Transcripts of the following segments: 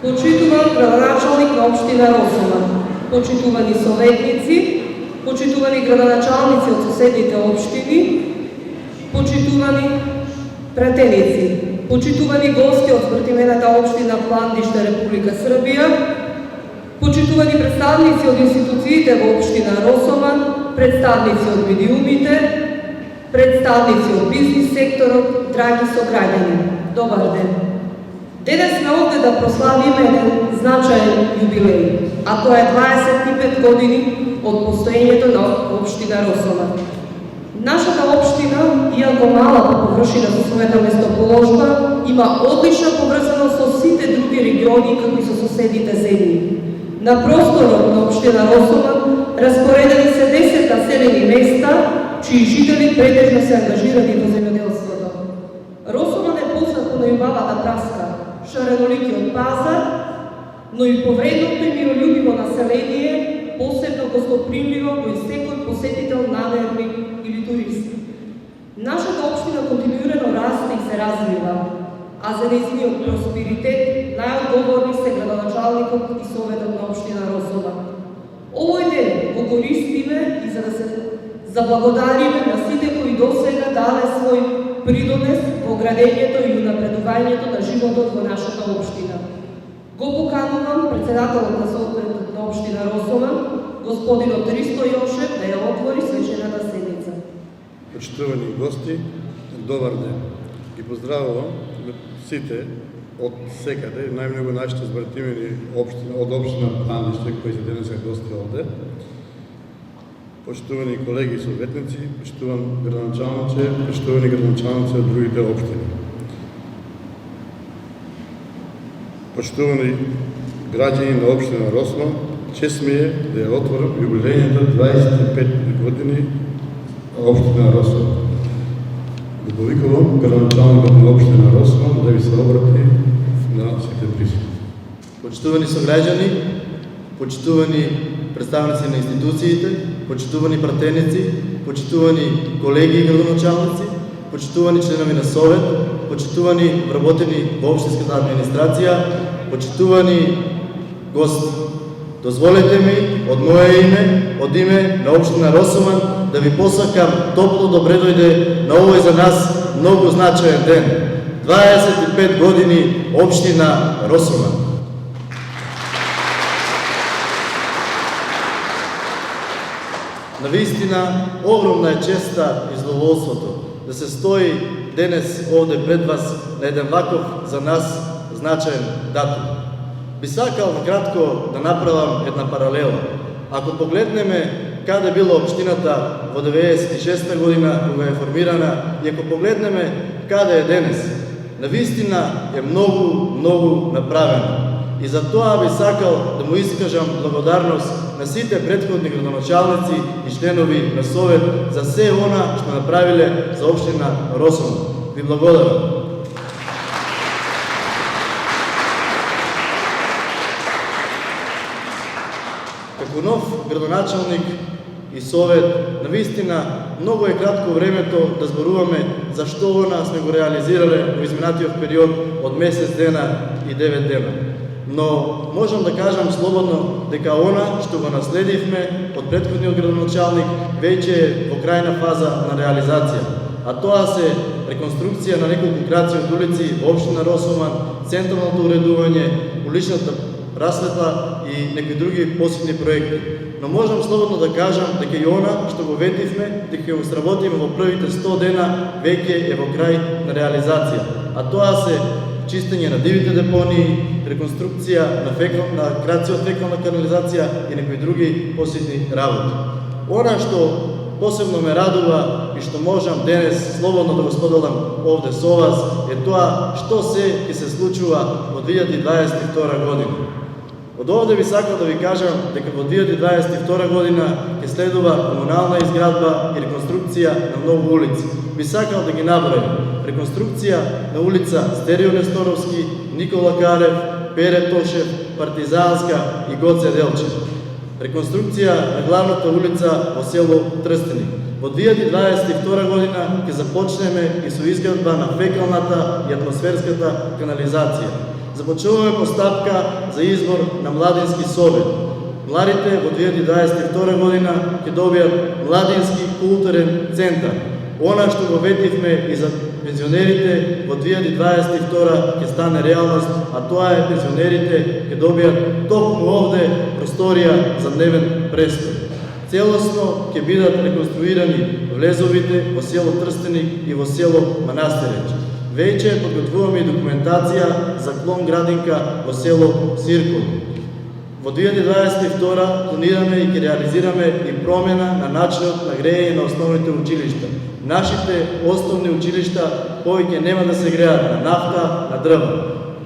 Почитуван градоначалник на општина Росоман, почитувани советници, почитувани градоначалници од соседните општини, почитувани пратеници, почитувани гости од спортимената општина Пландишта, Република Србија, почитувани представници од институциите во општина Росоман, представници од медиумите, представници од бизнис секторот, драги сограѓани, добар ден. Денес сме овде да прославиме еден значаен јубилеј, а тоа е 25 години од постоењето на општина Росоман. Нашата општина, иако мала по површина со својата местоположба, има одлична поврзаност со сите други региони како и со соседните земји. На просторот на општина Росоман распоредени се 10 населени места, чии жители претежно се ангажирани во земјоделството. Росоман е познат по најубавата праска, шареноликиот пазар, но и повредното и миролюбиво население, посебно гостопримливо кој секој посетител намерни или турист. Нашата општина континуирано расте и се развива, а за нејзиниот просперитет најодговорни се градоначалникот и советот на општина Росоман. Овој ден го користиме и за да се заблагодариме на сите кои досега дале свој придонес во градењето и унапредувањето на животот во нашата општина. Го поканувам председателот на Советот на општина Росоман, господинот Ристо Јошев, да ја отвори свечената седница. Почитувани гости, добар ден. Ги поздравувам сите од секаде, најмногу нашите збратимени од општина Пландиште, кои се денеска гости овде. Почитувани колеги и советници, почитуван градоначалниче, почитувани градоначалници од другите општини. Почитувани граѓани на општина Росоман, чест ми е да ја отворам јубилејната 25 години општина Росоман. Да повикувам градоначалникот на општина Росоман да ви се обрати на сите присутни. Почитувани сограѓани, почитувани представници на институциите, почитувани пратеници, почитувани колеги и градоначалници, почитувани членови на совет, почитувани вработени во општинската администрација, почитувани гости. Дозволете ми од моје име, од име на општина Росоман, да ви посакам топло добре дојде на овој за нас многу значаен ден. 25 години општина Росоман. Навистина, огромна е честа и задоволството да се стои денес овде пред вас на еден ваков за нас значаен датум. Би сакал накратко да направам една паралела. Ако погледнеме каде била општината во 96 година кога е формирана и ако погледнеме каде е денес, навистина е многу направено. И за тоа би сакал да му искажам благодарност на сите претходни градоначалници и членови на совет за се она што направиле за општина Росоман. Ви благодарам. Како нов градоначалник и совет, навистина многу е кратко времето да зборуваме за што она сме го реализирале во изминатиот период од месец дена и 9 дена. Но можам да кажам слободно дека она што го наследивме од претходниот градоначалник веќе е во крајна фаза на реализација. А тоа се реконструкција на неколку краци од улици во општина Росоман, централното уредување, уличната расветла и некои други посебни проекти. Но можам слободно да кажам дека и она што го ветивме, дека го сработиме во првите 100 дена, веќе е во крај на реализација. А тоа се чистење на дивите депонии, реконструкција на краци од фекална канализација и некои други посебни работи. Она што посебно ме радува и што можам денес слободно да го споделам овде со вас е тоа што се ќе се случува во 2022 година. Од овде би сакал да ви кажам дека во 2022 година ќе следува комунална изградба и реконструкција на многу улици. Би сакал да ги набројам. Реконструкција на улица Стерио Несторовски, Никола Карев, Пере Тошев, Партизанска и Гоце Делчев. Реконструкција на главната улица во село Трстеник. Во 2022 година ќе започнеме и со изградба на фекалната и атмосферската канализација. Започуваме постапка за избор на Младински совет. Младите во 2022 година ќе добијат Младински културен центар. Она што го ветивме и за пензионерите во 2022 ќе стане реалност, а тоа е пензионерите ќе добијат токму овде просторија за дневен престой. Целосно ќе бидат реконструирани влезовите во село Трстеник и во село Манастирич. Веќе подготвуваме и документација за клон градинка во село Сиркул. Во 2022 планираме и ќе реализираме и промена на начинот на грејење на основните училишта. Нашите основни училишта повеќе нема да се греат на нафта, на дрва.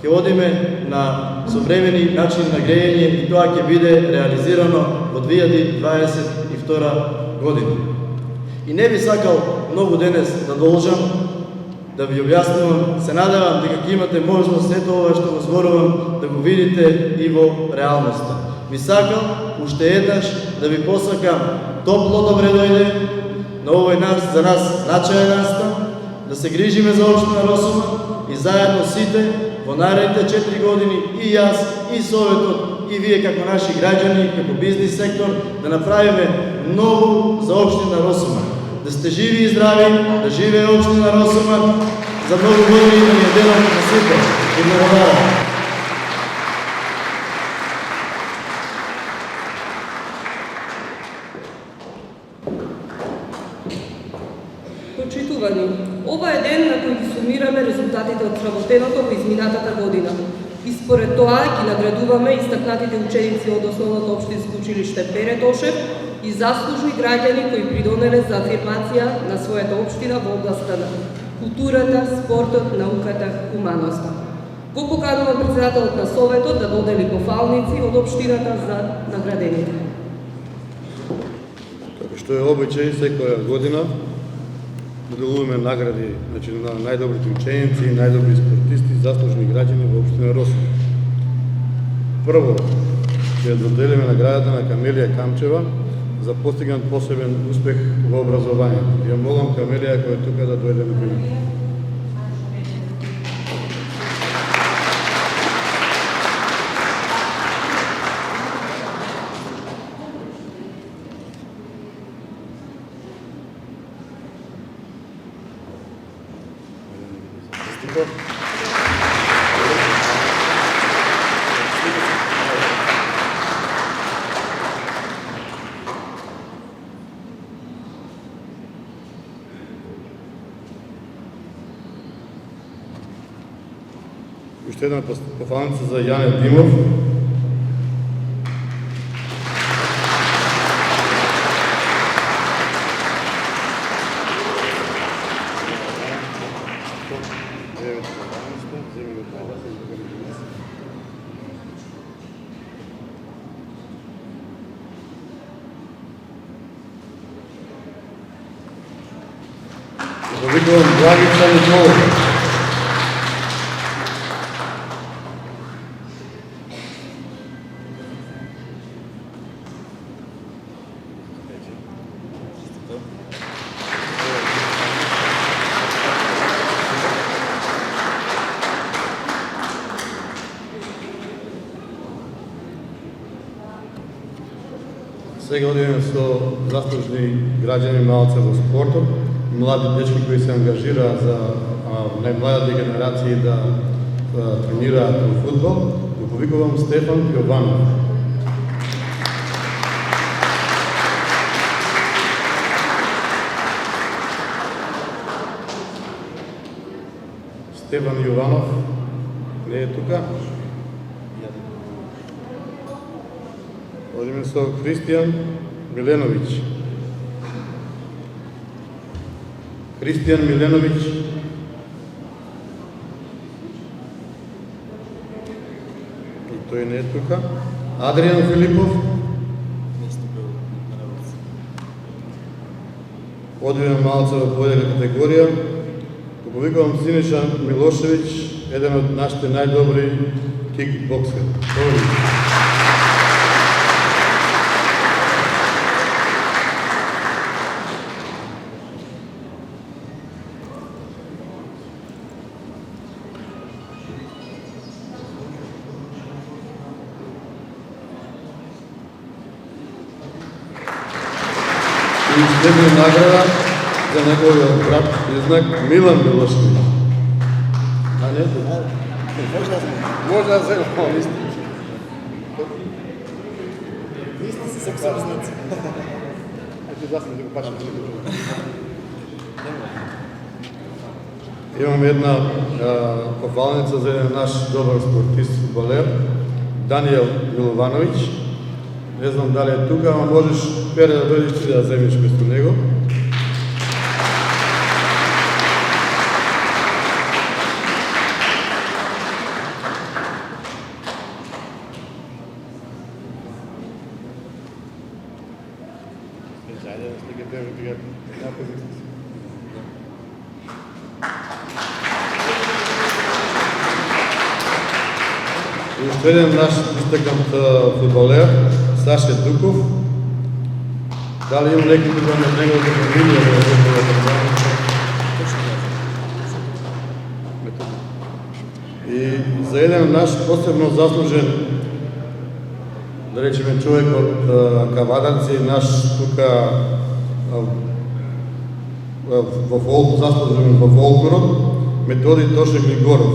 Ќе одиме на современи начини на грејење и тоа ќе биде реализирано во 2022 година. И не би сакал многу денес да должам да ви објаснувам, се надевам дека ќе имате можност сето ова што го зборувам да го видите и во реалноста. Ви сакам уште еднаш да ви посакам топло добре дојде на овој за нас значаен настан, да се грижиме за општина Росома и заедно сите во наредните 4 години и јас, и Советот, и вие како наши граѓани, како бизнис сектор, да направиме многу за општина Росома. Да сте живи и здрави, да живее општина Росома, за многу години да ни е делот на сите. И благодарам. Почитувани, ова е ден на кој ги сумираме резултатите од сработеното во изминатата година. И според тоа ги наградуваме истакнатите ученици од Основното општинско училиште Пере Тошев и заслужни граѓани кои придонеле за афирмација на својата општина во областа на културата, спортот, науката, хуманоста. Го поканувам председателот на Советот да додели пофалници од општината за наградените. Како што е обичај секоја година, доделуваме награди на најдобрите ученици и најдобри спортисти, заслужни граѓани во општина Росома. Прво, ќе доделиме наградата на Камелија Камчева за постигнат посебен успех во образованието. Ја молам Камелија која е тука да дојде на пример. Уште една пофалница за Јане Димов. Повикувам Благица Николов. Сега одиме со заслужни граѓани малце во спортот, млади дечки кои се ангажираат за најмладите генерации да тренираат во фудбал. Го повикувам Стефан Јованов. Стефан Јованов не е тука. Одиме со Христијан Миленовиќ. Христијан Миленовиќ. И тој не е тука. Адријан Филипов. Одиме малце во поедена категорија. Го повикувам Синиша Милошевиќ, еден од нашите најдобри кикбоксери. и следна награда за неговиот брат близнак Милан Милошевиќ. А не? Може да се исти. Исти си сексуализници. Имам една пофалница за еден наш добар спортист, фудбалер, Даниел Миловановиќ. Не знам дали е тука, ама можеш Пере да дојдеш ти да ја земиш место него. И уште еден наш истакнат фудбалер, Саше Дуков. Дали има некој тука на неговата фамилија да го И за еден наш посебно заслужен, да речеме, човек од Кавадарци, наш тука заслужен во фолклорот, Методи Тоше Григоров.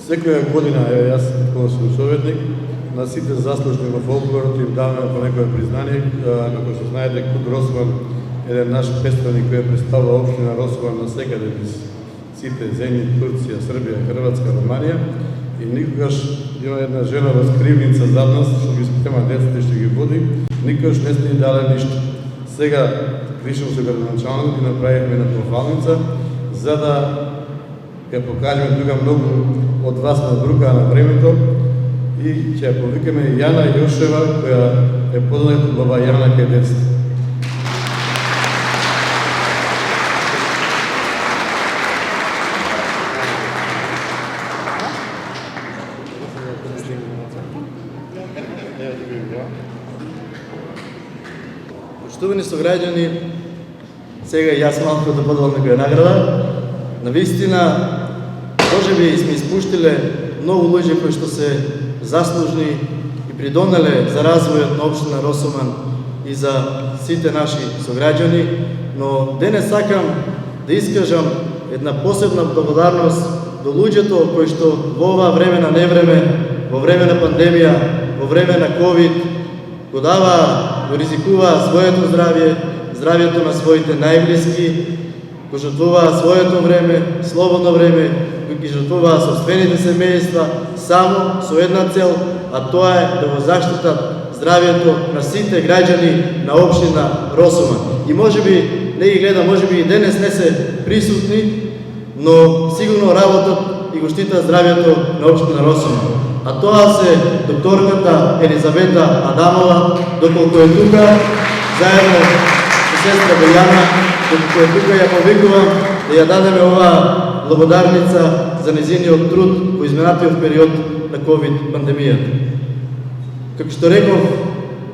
Секоја година, јас кога сум советник, на сите заслужни во фолклорот им даваме по некое признание, на кој се знае дека Куд Росман е еден наш представник кој представува општина Росман на секаде низ сите земји, Турција, Србија, Хрватска, Романија, и никогаш има една жена во скривница зад нас што ги спрема децата и што ги води, никогаш не сте ни дале ништо. Сега пришол се градоначалникот и направивме една профалница за да ќе покажеме тука многу од вас на брука на времето и ќе ја повикаме Јана Јошева, која е позната баба Јана кај децата. Почитувани сограѓани, сега и јас малку да подавам некоја награда. Навистина, може би сме испуштиле многу луѓе кои што се заслужни и придонеле за развојот на општина Росоман и за сите наши сограѓани, но денес сакам да искажам една посебна благодарност до луѓето кои што во ова време на невреме, во време на пандемија, во време на ковид, го даваа, го ризикуваа своето здравје, здравјето на своите најблиски, го жртвуваа своето време, слободно време, ги жртвуваа собствените семејства, само со една цел, а тоа е да го заштитат здравјето на сите граѓани на општина Росоман. И може би, не ги гледам, може би и денес не се присутни, но сигурно работат и го штитат здравјето на општина Росоман. А тоа се докторката Елизавета Адамова, доколку е тука, заедно со сестра Бојана, доколку е тука ја повикувам да ја дадеме оваа благодарница за незиниот труд во изминатиот период на ковид пандемијата. Како што реков,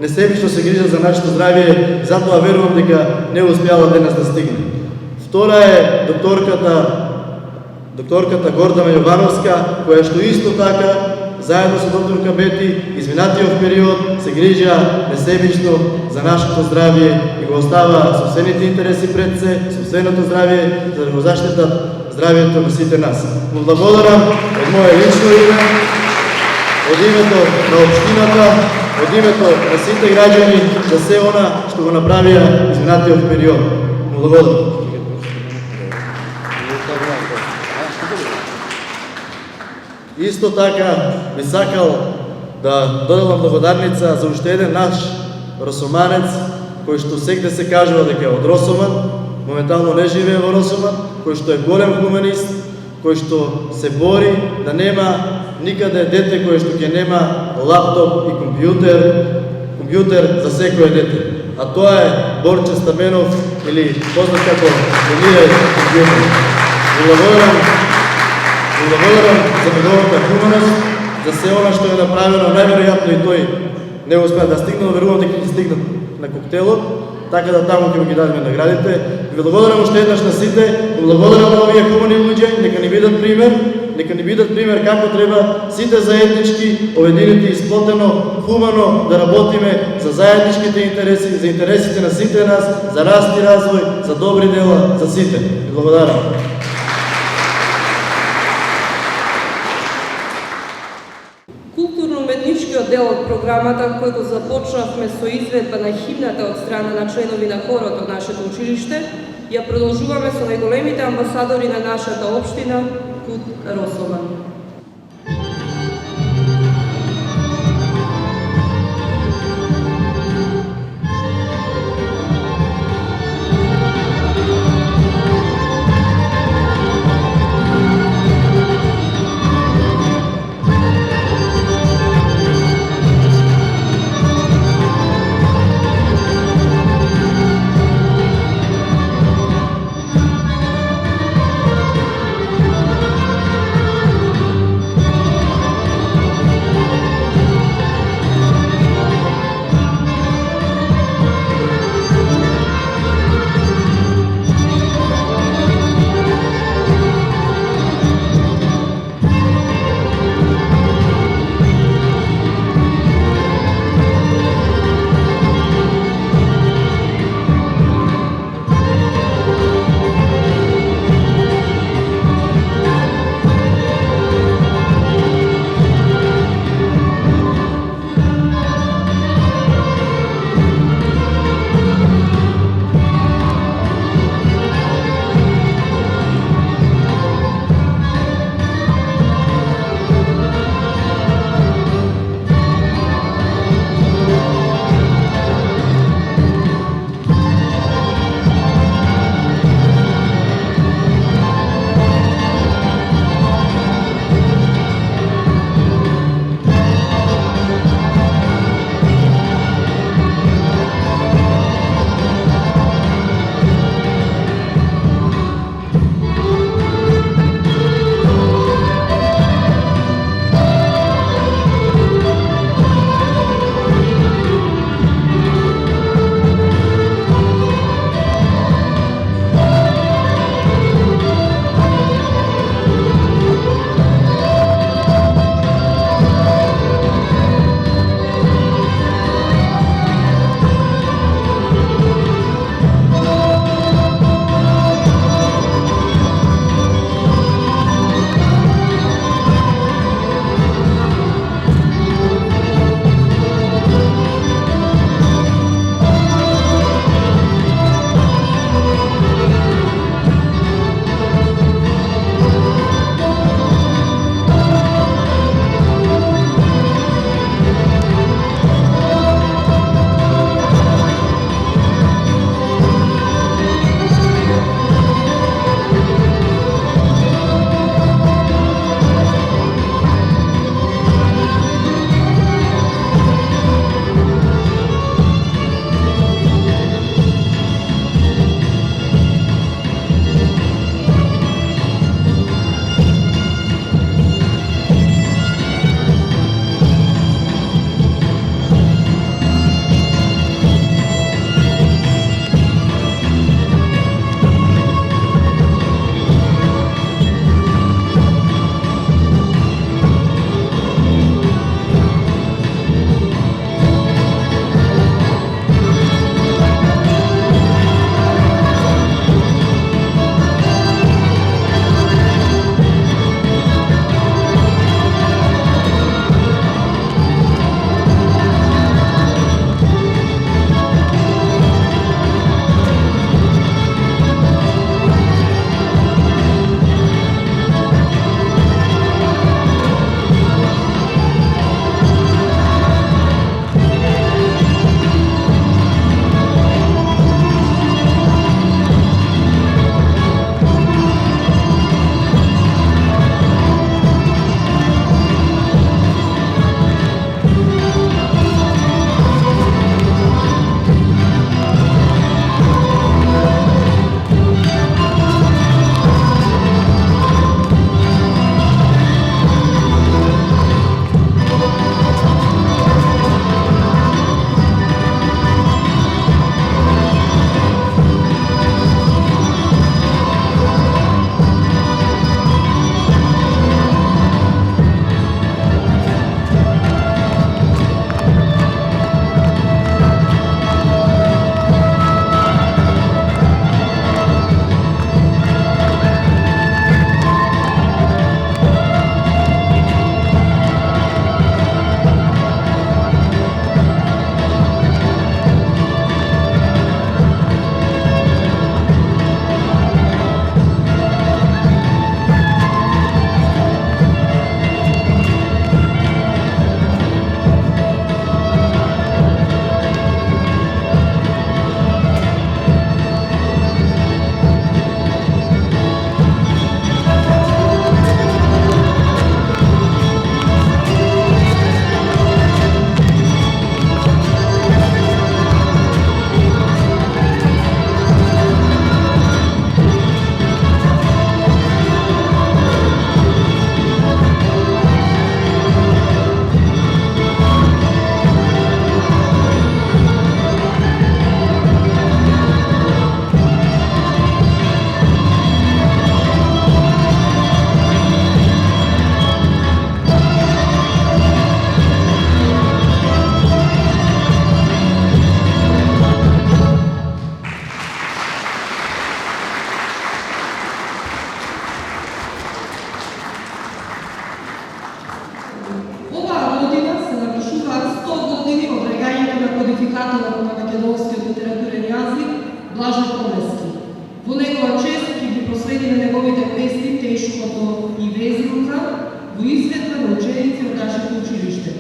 несебично се грижа за нашето здравје, затоа верувам дека не успеала денес да стигне. Втора е докторката Гордана Јовановска, која што исто така заедно со докторка Бети, изминатиот период се грижа несебично за нашето здравје и го остава собствените интереси пред се, собственото здравје, за да го заштитат здравјето на сите нас. Му благодарам од моје лично име, од името на општината, од името на сите граѓани за се она што го направија изминатиот период. Му благодарам. Исто така би сакал да додадам благодарница за уште еден наш росоманец, кој што сегде се кажува дека е од Росоман, моментално не живее во Росоман, кој што е голем хуманист, кој што се бори да нема никаде дете кој што ќе нема лаптоп и компјутер јутер за секое дете. А тоа е Борче Стаменов или познат како Емиле Јутер. Ви благодарам за неговата хуманост, за се она што е направено, најверојатно и тој не успеа да стигне, но верувам дека ќе стигнат на коктелот, така да таму ќе ги дадеме наградите. Ви благодарам уште еднаш на сите, ви благодарам на овие хумани луѓе, нека ни бидат пример како треба сите заеднички, обединети и сплотено, хумано да работиме за заедничките интереси, за интересите на сите нас, за раст и развој, за добри дела за сите. Ви благодарам. Културно-уметничкиот дел од програмата, кој го започнавме со изведба на химната од страна на членови на хорот од нашето училиште, ја продолжуваме со најголемите амбасадори на нашата општина, Кут Росоман. пратилак на македонскиот литературен јазик Блажо Комески. Во негова чест ќе ги просветиме неговите песни Тешкото и Везилка во изведба на ученици од нашето училиште.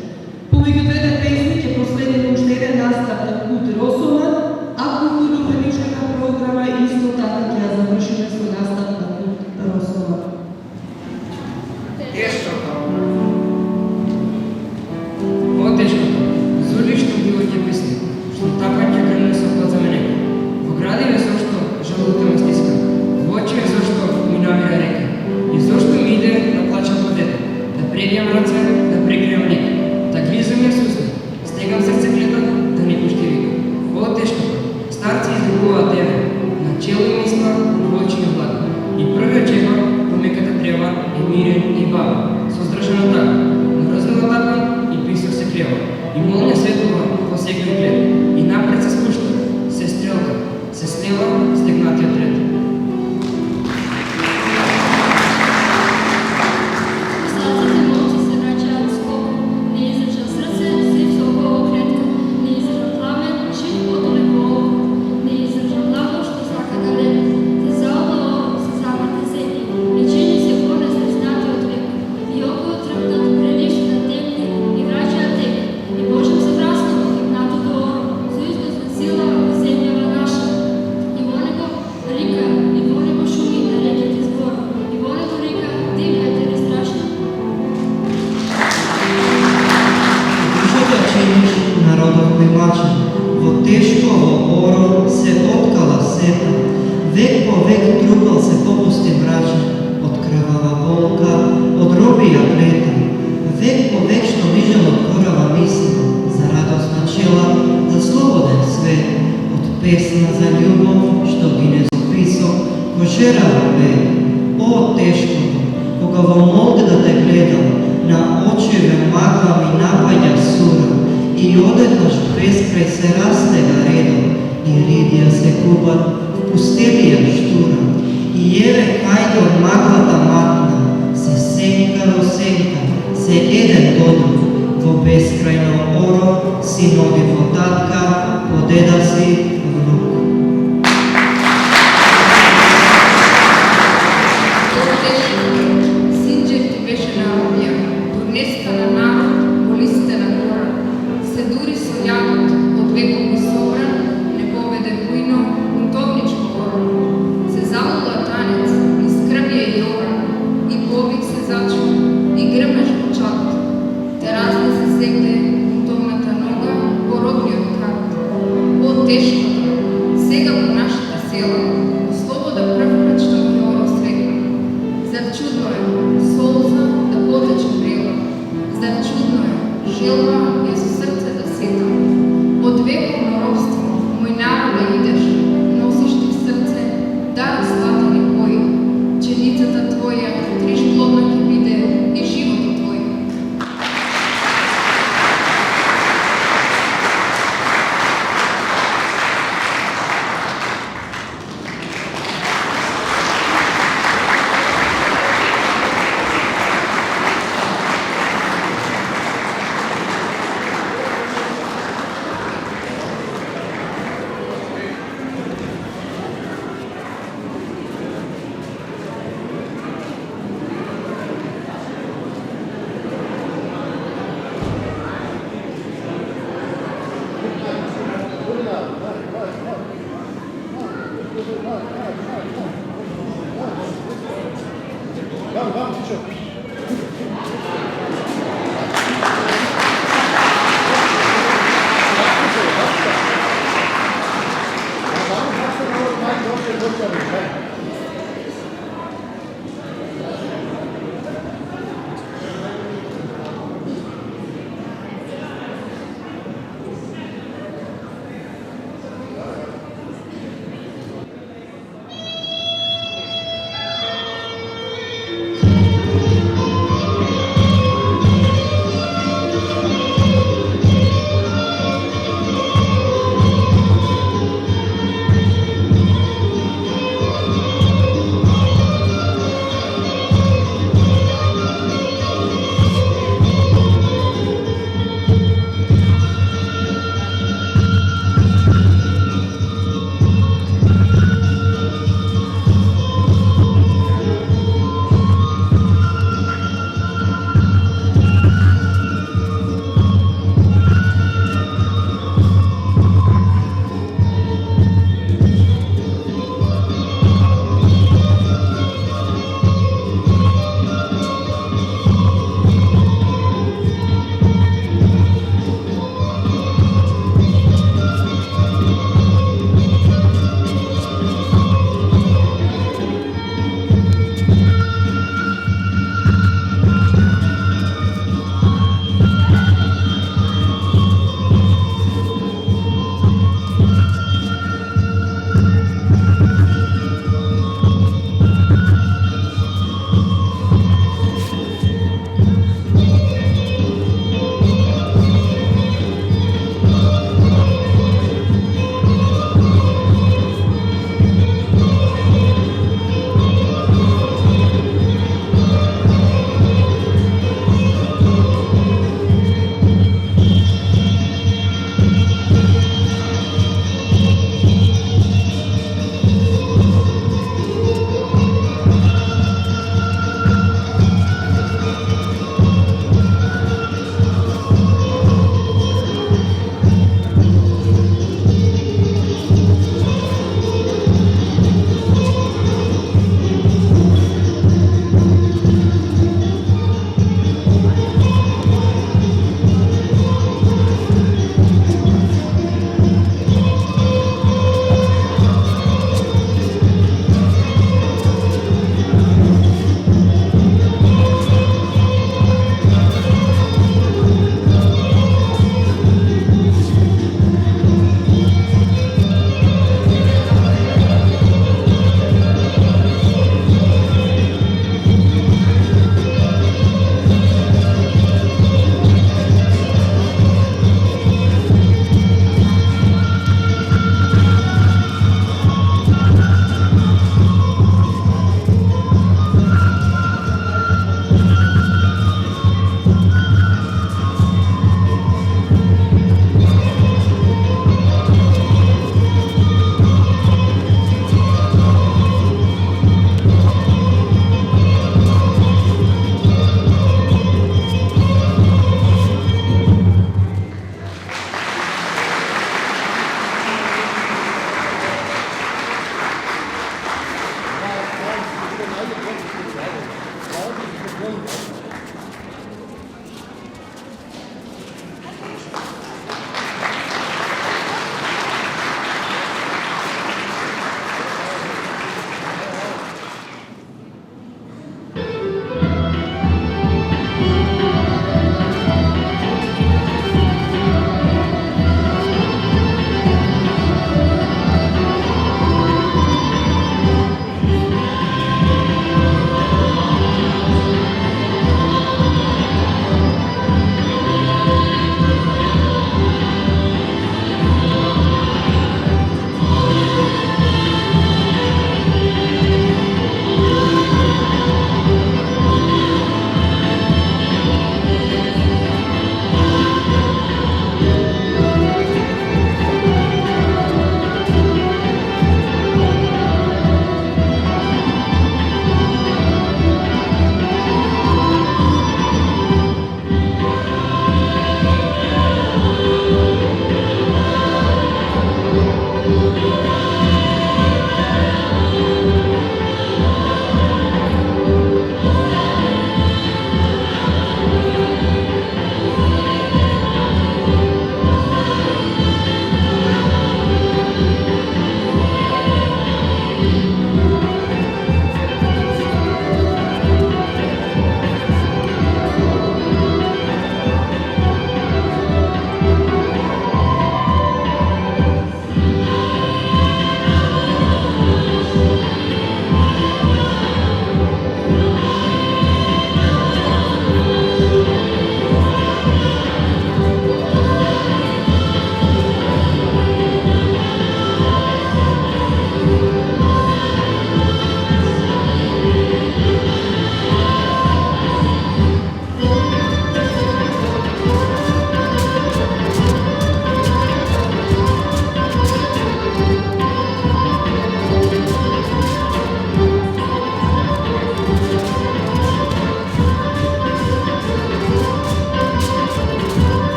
Помеѓу двете песни ќе проследиме уште еден настап на Кут Росоман, а културно-уметничката програма исто така ќе ја завршиме со настап на Кут Росоман. Тешкото. По-тешкото. Зули што било ќе песни, што така ќе крене со плат за мене. Во градиве зашто жалото ме стиска, во очи зашто ми навира река, и зашто ми иде да плачам по дете, да пребијам раце, да прекријам лик, да гризам ја сусне, стегам срце гледат, да не пушти вика. По-тешкото. Старци изликуваат деве, на чело ми мисла, во очи ми влага, и првиот чева по меката трева е мирен и бавен, со здржана така, но разнува така и писок се клева, и молња светува во секој глед, и напред се спушта, се стрелка, се снела стегнатиот ред. Остаците моци се враќаат скоро, не издржа срце, се всокова клетка, не издржа пламен, шив подоле по око, не издржа главо што сака да лепи, се заоба ово, се замрте сети, речени се понесе знатиот век, и около трпнат прелишта темни, и враќаат тек, и Божем се враснува хипнатото оро, со изгодна сила во земјава наша, и во него рика, и во него шуми на реките збор, и во него рика, дивгајте не страшно. Душата чиниш народот кој мача, во тешко во оро се откала сета, век по век трупал се попусти мрача, од крвава болка, од робија плета, век по век што мижелот корава мисла, за радост начела, за слободен свет, од песна за љубов, што гине со писок, кој жерава бе, о тешкото, кога во молка да те гледам, на очиве магла ми напаѓа сура, и одеднаш безкрај се растега редом, и ридија се купат в пустелија штура, и еве кајде од маглата матна, се сенка до сенка, се еден додруг, во безкрајно оро, синови во татка, по деда си внук. Синџер ти беше на робија, донеска на народ, во листите на гора. Се дури со јадот, од векот ми собран, не поведе бујно, бунтовничко оран. Се залула танец, низ крвје и оран, и повик се зачу, и грмеш во чат. Те разни се сегде, бунтовната нога, во родниот крат. О тешкото, сега во нашата села, во слобода првпат што ми оро свека. Зар чудно е, солза да потече брела, зар чудно е, желба ја со срце да сетам. Од вековно робство, мој народе идеш, носиш ти в срце, дар златени кои, пченицата твоја, триш плодна ќе биде и животот твој.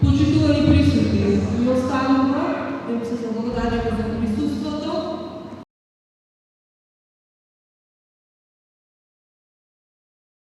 Почитувани присутни, ми останува, им се заблагодариме за присутност.